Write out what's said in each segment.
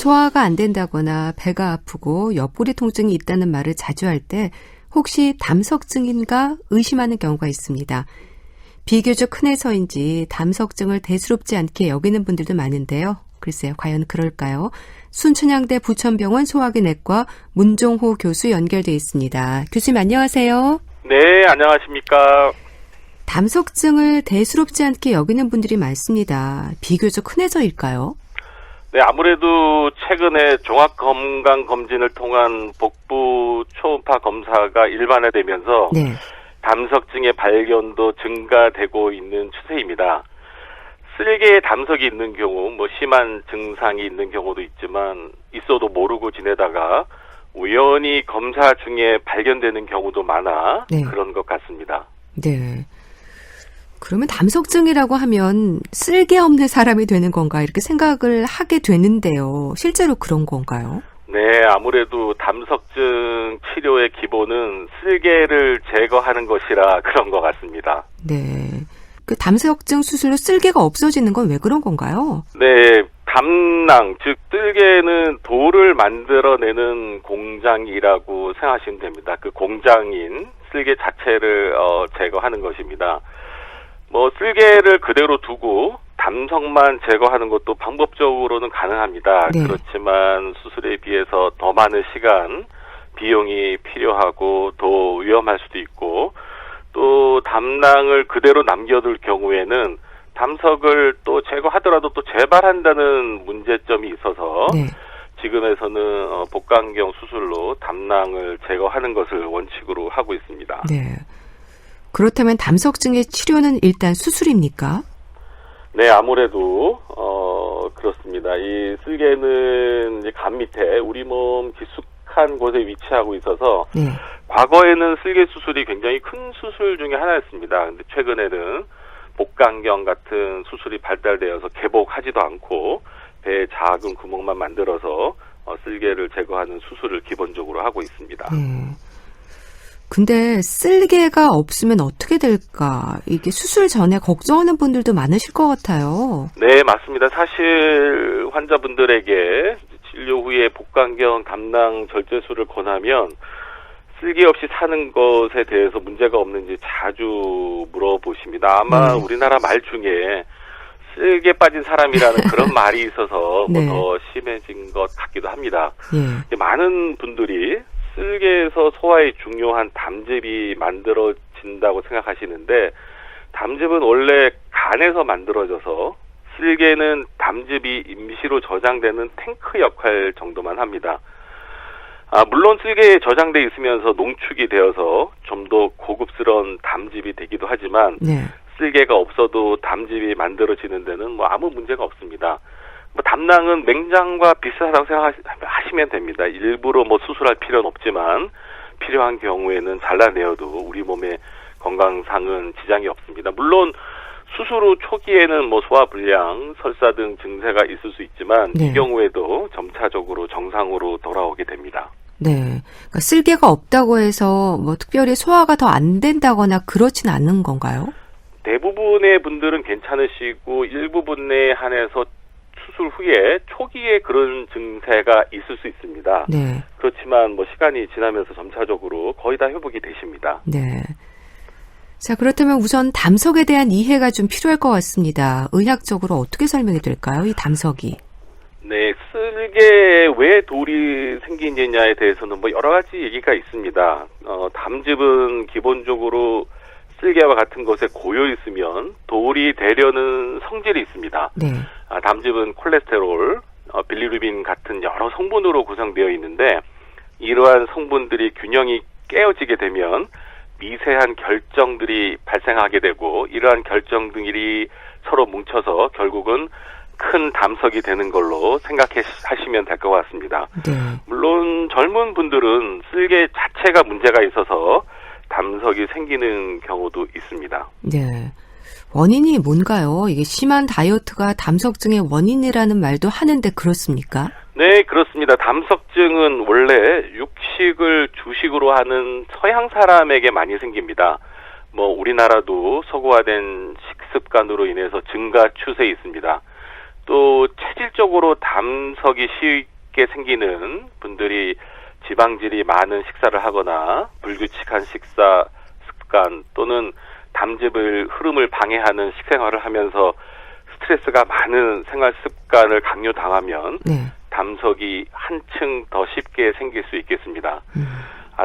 소화가 안 된다거나 배가 아프고 옆구리 통증이 있다는 말을 자주 할 때 혹시 담석증인가 의심하는 경우가 있습니다. 비교적 흔해서인지 담석증을 대수롭지 않게 여기는 분들도 많은데요. 글쎄요, 과연 그럴까요? 순천향대 부천병원 소화기내과 문종호 교수 연결돼 있습니다. 교수님 안녕하세요. 네, 안녕하십니까. 담석증을 대수롭지 않게 여기는 분들이 많습니다. 비교적 흔해서일까요? 네, 아무래도 최근에 종합건강검진을 통한 복부 초음파 검사가 일반화되면서 네. 담석증의 발견도 증가되고 있는 추세입니다. 쓸개에 담석이 있는 경우, 심한 증상이 있는 경우도 있지만 있어도 모르고 지내다가 우연히 검사 중에 발견되는 경우도 많아 네. 그런 것 같습니다. 네. 그러면 담석증이라고 하면 쓸개 없는 사람이 되는 건가 이렇게 생각을 하게 되는데요. 실제로 그런 건가요? 네, 아무래도 담석증 치료의 기본은 쓸개를 제거하는 것이라 그런 것 같습니다. 네. 그 담석증 수술로 쓸개가 없어지는 건 왜 그런 건가요? 네, 담낭, 즉 쓸개는 돌을 만들어내는 공장이라고 생각하시면 됩니다. 그 공장인 쓸개 자체를 제거하는 것입니다. 쓸개를 그대로 두고 담석만 제거하는 것도 방법적으로는 가능합니다. 네. 그렇지만 수술에 비해서 더 많은 시간, 비용이 필요하고 더 위험할 수도 있고 또 담낭을 그대로 남겨둘 경우에는 담석을 또 제거하더라도 또 재발한다는 문제점이 있어서 네. 지금에서는 복강경 수술로 담낭을 제거하는 것을 원칙으로 하고 있습니다. 네. 그렇다면 담석증의 치료는 일단 수술입니까? 네, 아무래도 그렇습니다. 이 쓸개는 이제 간 밑에 우리 몸 깊숙한 곳에 위치하고 있어서 네. 과거에는 쓸개 수술이 굉장히 큰 수술 중에 하나였습니다. 근데 최근에는 복강경 같은 수술이 발달되어서 개복하지도 않고 배에 작은 구멍만 만들어서 쓸개를 제거하는 수술을 기본적으로 하고 있습니다. 근데 쓸개가 없으면 어떻게 될까? 이게 수술 전에 걱정하는 분들도 많으실 것 같아요. 네, 맞습니다. 사실 환자분들에게 진료 후에 복강경 담낭 절제술을 권하면 쓸개 없이 사는 것에 대해서 문제가 없는지 자주 물어보십니다. 아마 우리나라 말 중에 쓸개 빠진 사람이라는 그런 말이 있어서 네. 더 심해진 것 같기도 합니다. 예. 많은 분들이 쓸개에서 소화에 중요한 담즙이 만들어진다고 생각하시는데 담즙은 원래 간에서 만들어져서 쓸개는 담즙이 임시로 저장되는 탱크 역할 정도만 합니다. 물론 쓸개에 저장돼 있으면서 농축이 되어서 좀 더 고급스러운 담즙이 되기도 하지만 네. 쓸개가 없어도 담즙이 만들어지는 데는 아무 문제가 없습니다. 담낭은 맹장과 비슷하다고 생각하시면 됩니다. 일부러 수술할 필요는 없지만 필요한 경우에는 잘라내어도 우리 몸의 건강상은 지장이 없습니다. 물론 수술 후 초기에는 소화불량, 설사 등 증세가 있을 수 있지만 네. 이 경우에도 점차적으로 정상으로 돌아오게 됩니다. 네. 그러니까 쓸개가 없다고 해서 특별히 소화가 더 안 된다거나 그렇진 않은 건가요? 대부분의 분들은 괜찮으시고 일부분에 한해서 수술 후에 초기에 그런 증세가 있을 수 있습니다. 네. 그렇지만 시간이 지나면서 점차적으로 거의 다 회복이 되십니다. 네. 자, 그렇다면 우선 담석에 대한 이해가 좀 필요할 것 같습니다. 의학적으로 어떻게 설명이 될까요? 이 담석이. 네, 쓸개에 왜 돌이 생기느냐에 대해서는 여러 가지 얘기가 있습니다. 담즙은 기본적으로 쓸개와 같은 것에 고여 있으면 돌이 되려는 성질이 있습니다. 네. 담즙은 콜레스테롤, 빌리루빈 같은 여러 성분으로 구성되어 있는데 이러한 성분들이 균형이 깨어지게 되면 미세한 결정들이 발생하게 되고 이러한 결정들이 서로 뭉쳐서 결국은 큰 담석이 되는 걸로 생각하시면 될 것 같습니다. 네. 물론 젊은 분들은 쓸개 자체가 문제가 있어서 담석이 생기는 경우도 있습니다. 네. 원인이 뭔가요? 이게 심한 다이어트가 담석증의 원인이라는 말도 하는데 그렇습니까? 네, 그렇습니다. 담석증은 원래 육식을 주식으로 하는 서양 사람에게 많이 생깁니다. 우리나라도 서구화된 식습관으로 인해서 증가 추세에 있습니다. 또 체질적으로 담석이 쉽게 생기는 분들이 지방질이 많은 식사를 하거나 불규칙한 식사 습관 또는 담즙을 흐름을 방해하는 식생활을 하면서 스트레스가 많은 생활 습관을 강요당하면 네. 담석이 한층 더 쉽게 생길 수 있겠습니다.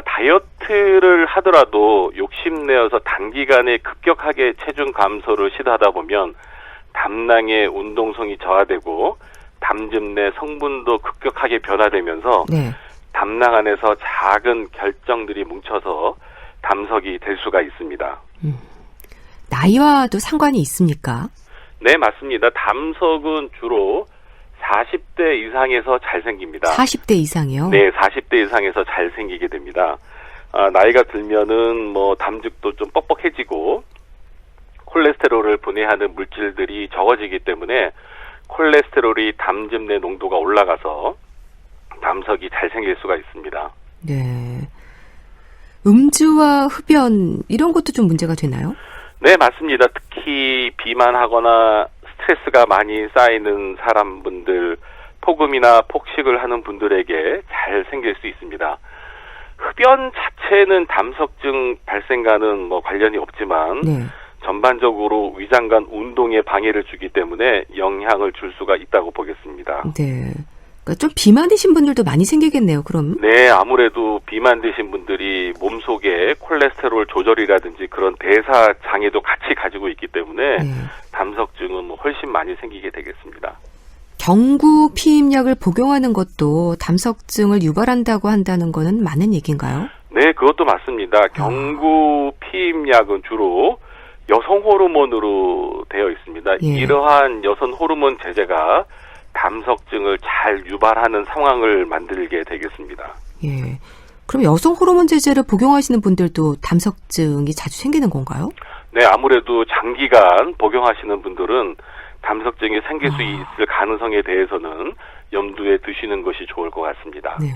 다이어트를 하더라도 욕심내어서 단기간에 급격하게 체중 감소를 시도하다 보면 담낭의 운동성이 저하되고 담즙 내 성분도 급격하게 변화되면서 네. 담낭 안에서 작은 결정들이 뭉쳐서 담석이 될 수가 있습니다. 나이와도 상관이 있습니까? 네, 맞습니다. 담석은 주로 40대 이상에서 잘 생깁니다. 40대 이상이요? 네, 40대 이상에서 잘 생기게 됩니다. 나이가 들면은 담즙도 좀 뻑뻑해지고 콜레스테롤을 분해하는 물질들이 적어지기 때문에 콜레스테롤이 담즙 내 농도가 올라가서 담석이 잘 생길 수가 있습니다. 네. 음주와 흡연 이런 것도 좀 문제가 되나요? 네, 맞습니다. 특히 비만하거나 스트레스가 많이 쌓이는 사람분들, 폭음이나 폭식을 하는 분들에게 잘 생길 수 있습니다. 흡연 자체는 담석증 발생과는 관련이 없지만 네. 전반적으로 위장관 운동에 방해를 주기 때문에 영향을 줄 수가 있다고 보겠습니다. 네. 그러니까 좀 비만이신 분들도 많이 생기겠네요, 그럼. 네, 아무래도 비만되신 분들이 몸속에 콜레스테롤 조절이라든지 그런 대사 장애도 같이 가지고 있기 때문에 네. 담석증은 훨씬 많이 생기게 되겠습니다. 경구 피임약을 복용하는 것도 담석증을 유발한다고 한다는 거는 맞는 얘기인가요? 네, 그것도 맞습니다. 경구 피임약은 주로 여성 호르몬으로 되어 있습니다. 예. 이러한 여성 호르몬 제제가 담석증을 잘 유발하는 상황을 만들게 되겠습니다. 예. 그럼 여성 호르몬 제제를 복용하시는 분들도 담석증이 자주 생기는 건가요? 네, 아무래도 장기간 복용하시는 분들은 담석증이 생길 수 있을 가능성에 대해서는 염두에 두시는 것이 좋을 것 같습니다. 네.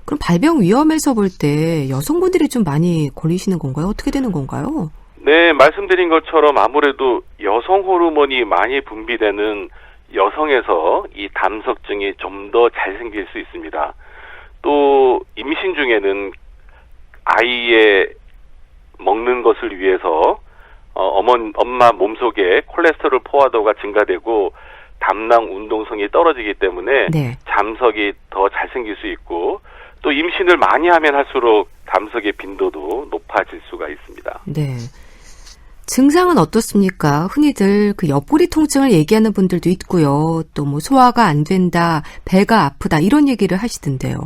그럼 발병 위험에서 볼 때 여성분들이 좀 많이 걸리시는 건가요? 어떻게 되는 건가요? 네, 말씀드린 것처럼 아무래도 여성 호르몬이 많이 분비되는 여성에서 이 담석증이 좀 더 잘 생길 수 있습니다. 또 임신 중에는 아이의 먹는 것을 위해서 엄마 몸속에 콜레스테롤 포화도가 증가되고 담낭 운동성이 떨어지기 때문에 네. 담석이 더 잘 생길 수 있고 또 임신을 많이 하면 할수록 담석의 빈도도 높아질 수가 있습니다. 네. 증상은 어떻습니까? 흔히들 그 옆구리 통증을 얘기하는 분들도 있고요. 또 소화가 안 된다, 배가 아프다 이런 얘기를 하시던데요.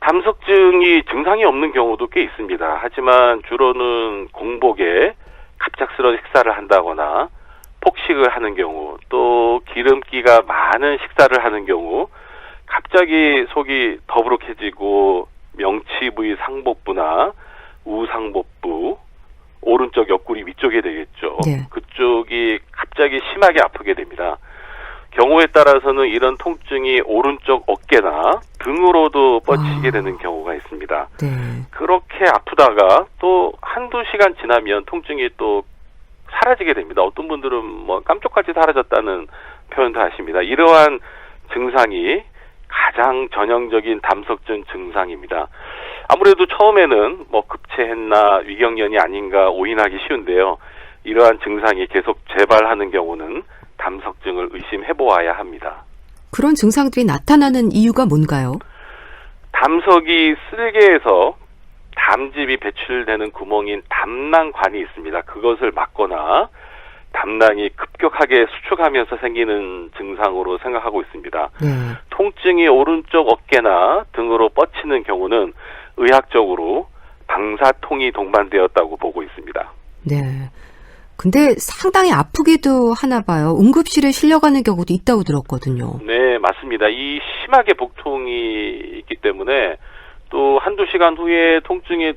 담석증이 증상이 없는 경우도 꽤 있습니다. 하지만 주로는 공복에 갑작스러운 식사를 한다거나 폭식을 하는 경우, 또 기름기가 많은 식사를 하는 경우, 갑자기 속이 더부룩해지고 명치 부위 상복부나 우상복부, 오른쪽 옆구리 위쪽에 되겠죠. 네. 그쪽이 갑자기 심하게 아프게 됩니다. 경우에 따라서는 이런 통증이 오른쪽 어깨나 등으로도 뻗치게 되는 경우가 있습니다. 네. 그렇게 아프다가 또 한두 시간 지나면 통증이 또 사라지게 됩니다. 어떤 분들은 깜짝같이 사라졌다는 표현도 하십니다. 이러한 증상이 가장 전형적인 담석증 증상입니다. 아무래도 처음에는 급체했나 위경련이 아닌가 오인하기 쉬운데요. 이러한 증상이 계속 재발하는 경우는 담석증을 의심해보아야 합니다. 그런 증상들이 나타나는 이유가 뭔가요? 담석이 쓸개에서 담즙이 배출되는 구멍인 담낭관이 있습니다. 그것을 막거나 담낭이 급격하게 수축하면서 생기는 증상으로 생각하고 있습니다. 네. 통증이 오른쪽 어깨나 등으로 뻗치는 경우는 의학적으로 방사통이 동반되었다고 보고 있습니다. 네. 근데 상당히 아프기도 하나 봐요. 응급실에 실려가는 경우도 있다고 들었거든요. 네, 맞습니다. 이 심하게 복통이 있기 때문에 또 한두 시간 후에 통증이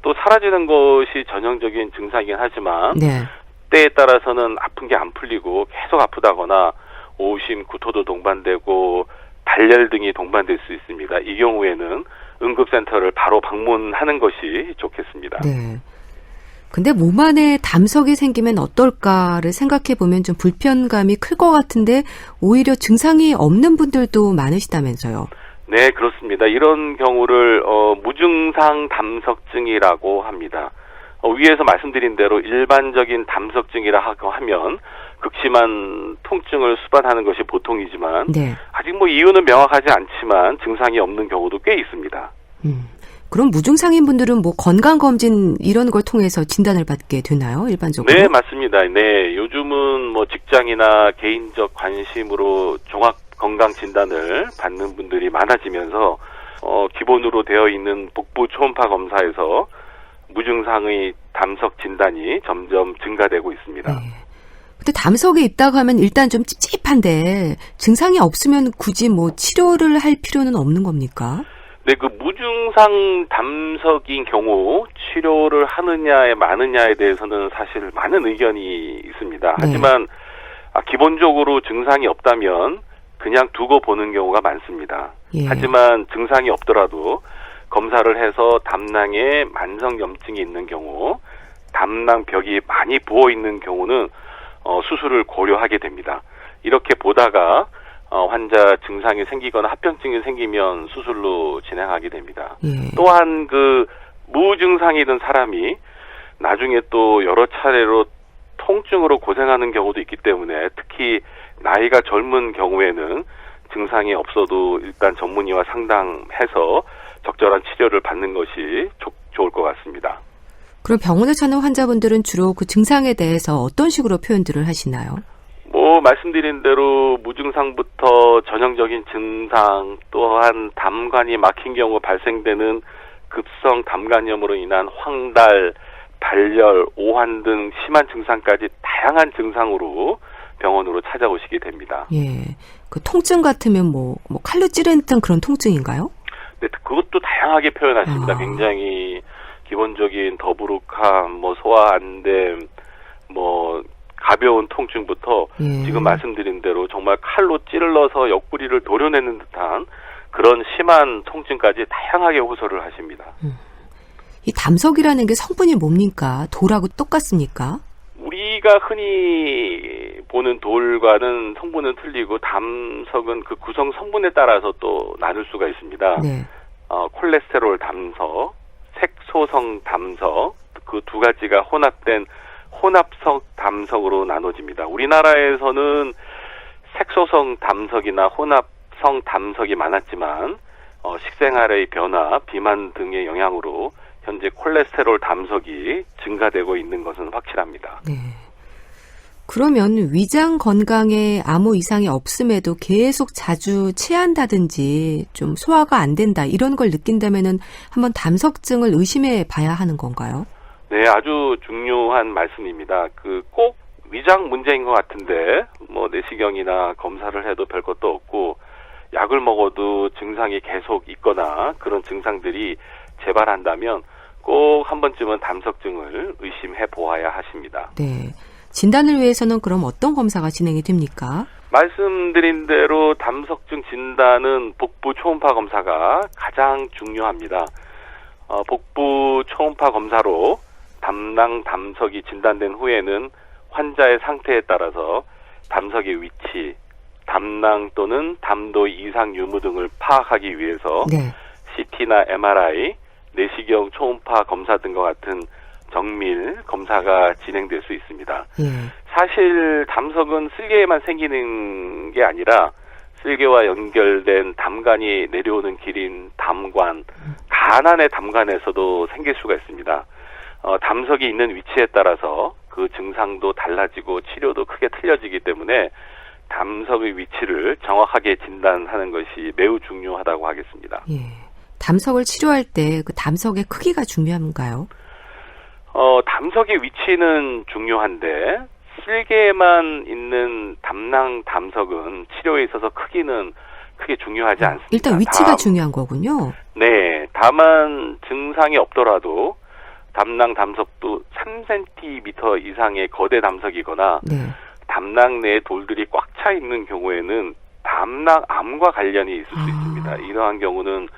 또 사라지는 것이 전형적인 증상이긴 하지만 네. 때에 따라서는 아픈 게 안 풀리고 계속 아프다거나 오심, 구토도 동반되고 발열 등이 동반될 수 있습니다. 이 경우에는 응급센터를 바로 방문하는 것이 좋겠습니다. 네. 근데 몸 안에 담석이 생기면 어떨까를 생각해 보면 좀 불편감이 클 것 같은데 오히려 증상이 없는 분들도 많으시다면서요. 네, 그렇습니다. 이런 경우를 무증상 담석증이라고 합니다. 위에서 말씀드린 대로 일반적인 담석증이라 하고 하면 극심한 통증을 수반하는 것이 보통이지만 네. 아직 뭐 이유는 명확하지 않지만 증상이 없는 경우도 꽤 있습니다. 그럼 무증상인 분들은 뭐 건강검진 이런 걸 통해서 진단을 받게 되나요? 일반적으로? 네, 맞습니다. 네, 요즘은 뭐 직장이나 개인적 관심으로 종합 건강 진단을 받는 분들이 많아지면서 기본으로 되어 있는 복부 초음파 검사에서 무증상의 담석 진단이 점점 증가되고 있습니다. 네. 근데 담석이 있다고 하면 일단 좀 찝찝한데 증상이 없으면 굳이 뭐 치료를 할 필요는 없는 겁니까? 네, 그 무증상 담석인 경우 치료를 하느냐에 마느냐에 대해서는 사실 많은 의견이 있습니다. 하지만 기본적으로 증상이 없다면 그냥 두고 보는 경우가 많습니다. 예. 하지만 증상이 없더라도 검사를 해서 담낭에 만성염증이 있는 경우, 담낭벽이 많이 부어있는 경우는 수술을 고려하게 됩니다. 이렇게 보다가 환자 증상이 생기거나 합병증이 생기면 수술로 진행하게 됩니다. 예. 또한 그 무증상이든 사람이 나중에 또 여러 차례로 통증으로 고생하는 경우도 있기 때문에 특히 나이가 젊은 경우에는 증상이 없어도 일단 전문의와 상담해서 적절한 치료를 받는 것이 좋을 것 같습니다. 그럼 병원을 찾는 환자분들은 주로 그 증상에 대해서 어떤 식으로 표현들을 하시나요? 뭐 말씀드린 대로 무증상부터 전형적인 증상 또한 담관이 막힌 경우 발생되는 급성 담관염으로 인한 황달, 발열, 오한 등 심한 증상까지 다양한 증상으로 병원으로 찾아오시게 됩니다. 예. 그 통증 같으면 뭐 칼로 찌르는 그런 통증인가요? 네, 그것도 다양하게 표현하십니다. 아. 굉장히 기본적인 더부룩함, 뭐 소화 안됨, 뭐 가벼운 통증부터 예. 지금 말씀드린 대로 정말 칼로 찔러서 옆구리를 도려내는 듯한 그런 심한 통증까지 다양하게 호소를 하십니다. 이 담석이라는 게 성분이 뭡니까? 돌하고 똑같습니까? 우리가 흔히 보는 돌과는 성분은 틀리고 담석은 그 구성 성분에 따라서 또 나눌 수가 있습니다. 네. 콜레스테롤 담석, 색소성 담석 그 두 가지가 혼합된 혼합성 담석으로 나눠집니다. 우리나라에서는 색소성 담석이나 혼합성 담석이 많았지만 식생활의 변화, 비만 등의 영향으로 현재 콜레스테롤 담석이 증가되고 있는 것은 확실합니다. 네. 그러면 위장 건강에 아무 이상이 없음에도 계속 자주 체한다든지 좀 소화가 안 된다 이런 걸 느낀다면은 한번 담석증을 의심해 봐야 하는 건가요? 네, 아주 중요한 말씀입니다. 꼭 위장 문제인 것 같은데 뭐 내시경이나 검사를 해도 별 것도 없고 약을 먹어도 증상이 계속 있거나 그런 증상들이 재발한다면 꼭 한 번쯤은 담석증을 의심해 보아야 하십니다. 네. 진단을 위해서는 그럼 어떤 검사가 진행이 됩니까? 말씀드린 대로 담석증 진단은 복부 초음파 검사가 가장 중요합니다. 복부 초음파 검사로 담낭 담석이 진단된 후에는 환자의 상태에 따라서 담석의 위치, 담낭 또는 담도 이상 유무 등을 파악하기 위해서 네. CT나 MRI, 내시경 초음파 검사 등과 같은 정밀 검사가 진행될 수 있습니다. 예. 사실 담석은 쓸개에만 생기는 게 아니라 쓸개와 연결된 담관이 내려오는 길인 담관, 간 안의 담관에서도 생길 수가 있습니다. 담석이 있는 위치에 따라서 그 증상도 달라지고 치료도 크게 틀려지기 때문에 담석의 위치를 정확하게 진단하는 것이 매우 중요하다고 하겠습니다. 예. 담석을 치료할 때 그 담석의 크기가 중요한가요? 담석의 위치는 중요한데 쓸개에만 있는 담낭 담석은 치료에 있어서 크기는 크게 중요하지 않습니다. 일단 위치가 중요한 거군요. 네, 다만 증상이 없더라도 담낭 담석도 3cm 이상의 거대 담석이거나 네. 담낭 내에 돌들이 꽉 차 있는 경우에는 담낭암과 관련이 있을 수 있습니다. 이러한 경우는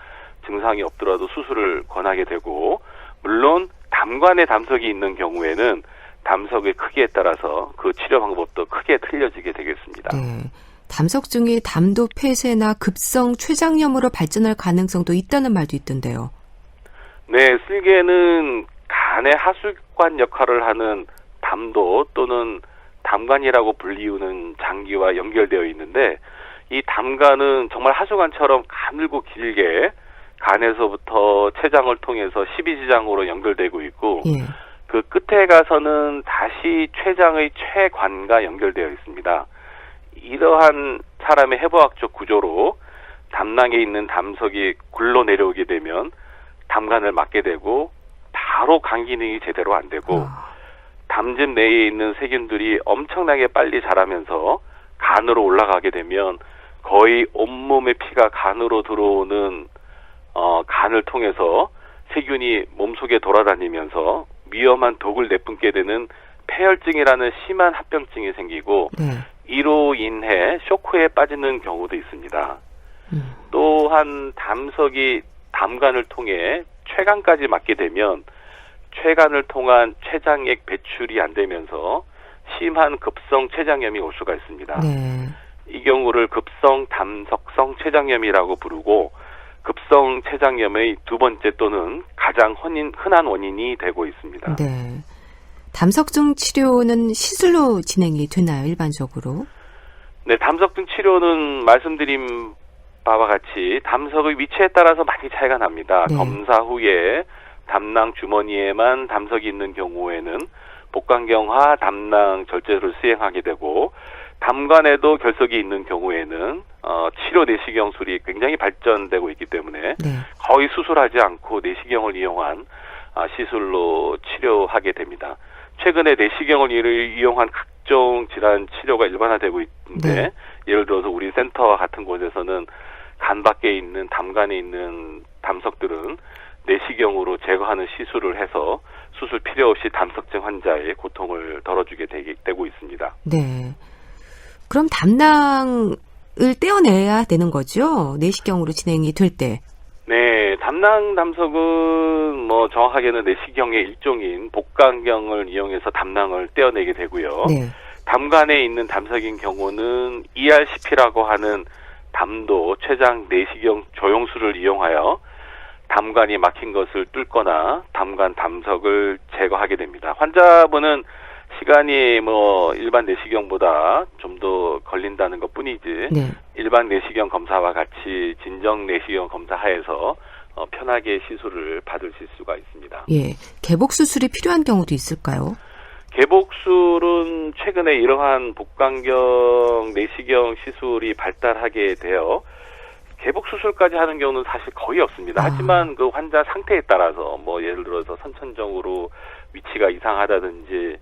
증상이 없더라도 수술을 권하게 되고 물론 담관에 담석이 있는 경우에는 담석의 크기에 따라서 그 치료 방법도 크게 틀려지게 되겠습니다. 네. 담석증이 담도 폐쇄나 급성 췌장염으로 발전할 가능성도 있다는 말도 있던데요. 네, 쓸개는 간의 하수관 역할을 하는 담도 또는 담관이라고 불리우는 장기와 연결되어 있는데 이 담관은 정말 하수관처럼 가늘고 길게 간에서부터 췌장을 통해서 십이지장으로 연결되고 있고 예. 그 끝에 가서는 다시 췌장의 췌관과 연결되어 있습니다. 이러한 사람의 해부학적 구조로 담낭에 있는 담석이 굴러 내려오게 되면 담관을 막게 되고 바로 간 기능이 제대로 안 되고 담즙 내에 있는 세균들이 엄청나게 빨리 자라면서 간으로 올라가게 되면 거의 온몸의 피가 간으로 들어오는 간을 통해서 세균이 몸속에 돌아다니면서 위험한 독을 내뿜게 되는 폐혈증이라는 심한 합병증이 생기고 네. 이로 인해 쇼크에 빠지는 경우도 있습니다. 또한 담석이 담관을 통해 췌관까지 맞게 되면 췌관을 통한 췌장액 배출이 안 되면서 심한 급성 췌장염이 올 수가 있습니다. 네. 이 경우를 급성 담석성 췌장염이라고 부르고 급성 췌장염의 두 번째 또는 가장 흔한 원인이 되고 있습니다. 네. 담석증 치료는 시술로 진행이 되나요, 일반적으로? 네, 담석증 치료는 말씀드린 바와 같이 담석의 위치에 따라서 많이 차이가 납니다. 네. 검사 후에 담낭 주머니에만 담석이 있는 경우에는 복강경화 담낭 절제를 수행하게 되고 담관에도 결석이 있는 경우에는 치료 내시경술이 굉장히 발전되고 있기 때문에 네. 거의 수술하지 않고 내시경을 이용한 시술로 치료하게 됩니다. 최근에 내시경을 이용한 각종 질환 치료가 일반화되고 있는데 네. 예를 들어서 우리 센터와 같은 곳에서는 간 밖에 있는 담관에 있는 담석들은 내시경으로 제거하는 시술을 해서 수술 필요 없이 담석증 환자의 고통을 덜어주게 되고 있습니다. 네. 그럼 담낭을 떼어내야 되는 거죠? 내시경으로 진행이 될 때. 네, 담낭 담석은 정확하게는 내시경의 일종인 복강경을 이용해서 담낭을 떼어내게 되고요. 네. 담관에 있는 담석인 경우는 ERCP라고 하는 담도 췌장 내시경 조영술을 이용하여 담관이 막힌 것을 뚫거나 담관 담석을 제거하게 됩니다. 환자분은 시간이 일반 내시경보다 좀 더 걸린다는 것 뿐이지 네. 일반 내시경 검사와 같이 진정 내시경 검사 하에서 편하게 시술을 받으실 수가 있습니다. 예. 개복 수술이 필요한 경우도 있을까요? 개복술은 최근에 이러한 복강경 내시경 시술이 발달하게 되어 개복 수술까지 하는 경우는 사실 거의 없습니다. 하지만 그 환자 상태에 따라서 예를 들어서 선천적으로 위치가 이상하다든지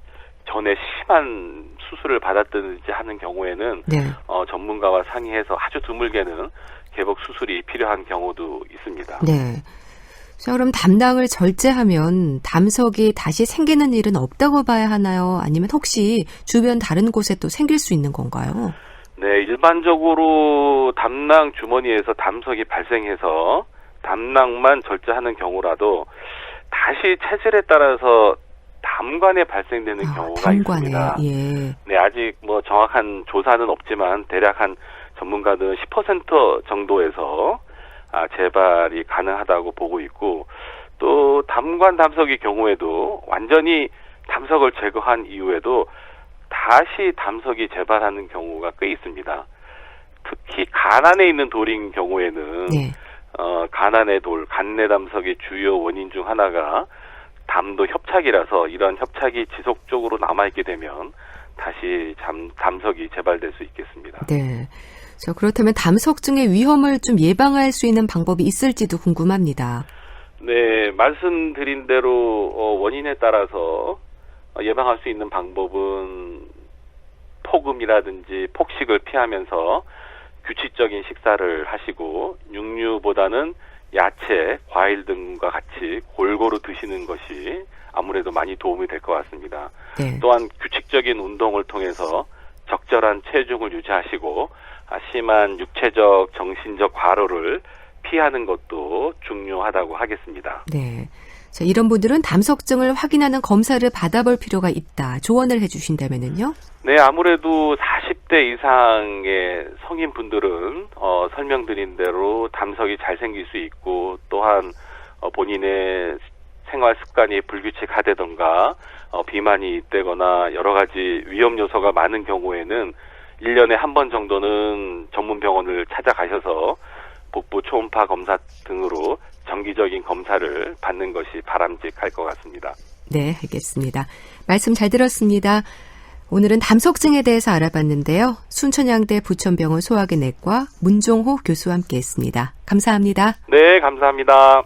전에 심한 수술을 받았든지 하는 경우에는 네. 전문가와 상의해서 아주 드물게는 개복 수술이 필요한 경우도 있습니다. 네. 자, 그럼 담낭을 절제하면 담석이 다시 생기는 일은 없다고 봐야 하나요? 아니면 혹시 주변 다른 곳에 또 생길 수 있는 건가요? 네, 일반적으로 담낭 주머니에서 담석이 발생해서 담낭만 절제하는 경우라도 다시 체질에 따라서 담관에 발생되는 경우가 담관에, 있습니다. 예. 네, 아직 정확한 조사는 없지만 대략 한 전문가들은 10% 정도에서 재발이 가능하다고 보고 있고 또 담관 담석의 경우에도 완전히 담석을 제거한 이후에도 다시 담석이 재발하는 경우가 꽤 있습니다. 특히 간 안에 있는 돌인 경우에는 네. 간 안의 돌, 간내 담석의 주요 원인 중 하나가 담도 협착이라서 이런 협착이 지속적으로 남아있게 되면 다시 담석이 재발될 수 있겠습니다. 네. 자, 그렇다면 담석증의 위험을 좀 예방할 수 있는 방법이 있을지도 궁금합니다. 네, 말씀드린 대로 원인에 따라서 예방할 수 있는 방법은 폭음이라든지 폭식을 피하면서 규칙적인 식사를 하시고 육류보다는 야채, 과일 등과 같이 골고루 드시는 것이 아무래도 많이 도움이 될 것 같습니다. 네. 또한 규칙적인 운동을 통해서 적절한 체중을 유지하시고 심한 육체적, 정신적 과로를 피하는 것도 중요하다고 하겠습니다. 네. 자, 이런 분들은 담석증을 확인하는 검사를 받아볼 필요가 있다. 조언을 해주신다면은요? 네, 아무래도 40대 이상의 성인분들은 설명드린 대로 담석이 잘 생길 수 있고 또한 본인의 생활 습관이 불규칙하다던가 비만이 있다거나 여러 가지 위험 요소가 많은 경우에는 1년에 한 번 정도는 전문 병원을 찾아가셔서 복부 초음파 검사 등으로 정기적인 검사를 받는 것이 바람직할 것 같습니다. 네, 알겠습니다. 말씀 잘 들었습니다. 오늘은 담석증에 대해서 알아봤는데요. 순천향대 부천병원 소화기내과 문종호 교수와 함께했습니다. 감사합니다. 네, 감사합니다.